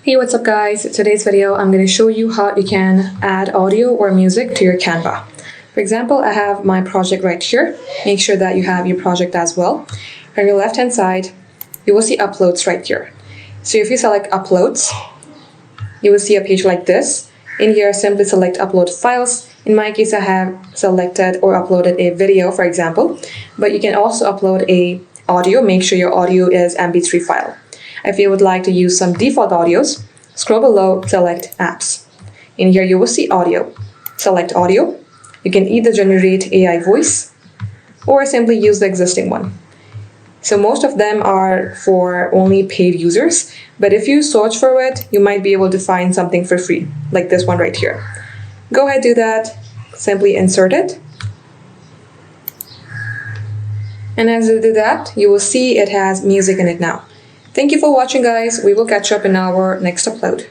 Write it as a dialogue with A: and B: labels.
A: Hey, what's up guys? Today's video I'm going to show you how you can add audio or music to your Canva. For example, I have my project right here. Make sure that you have your project as well. On your left hand side, you will see uploads right here. So if you select uploads, you will see a page like this. In here, simply select upload files. In my case, I have selected or uploaded a video, for example, but you can also upload a audio. Make sure your audio is MP3 file. If you would like to use some default audios, scroll below, select apps. In here, you will see audio. Select audio. You can either generate AI voice or simply use the existing one. So most of them are for only paid users, but if you search for it, you might be able to find something for free, like this one right here. Go ahead, do that. Simply insert it. And as you do that, you will see it has music in it now. Thank you for watching, guys. We will catch up in our next upload.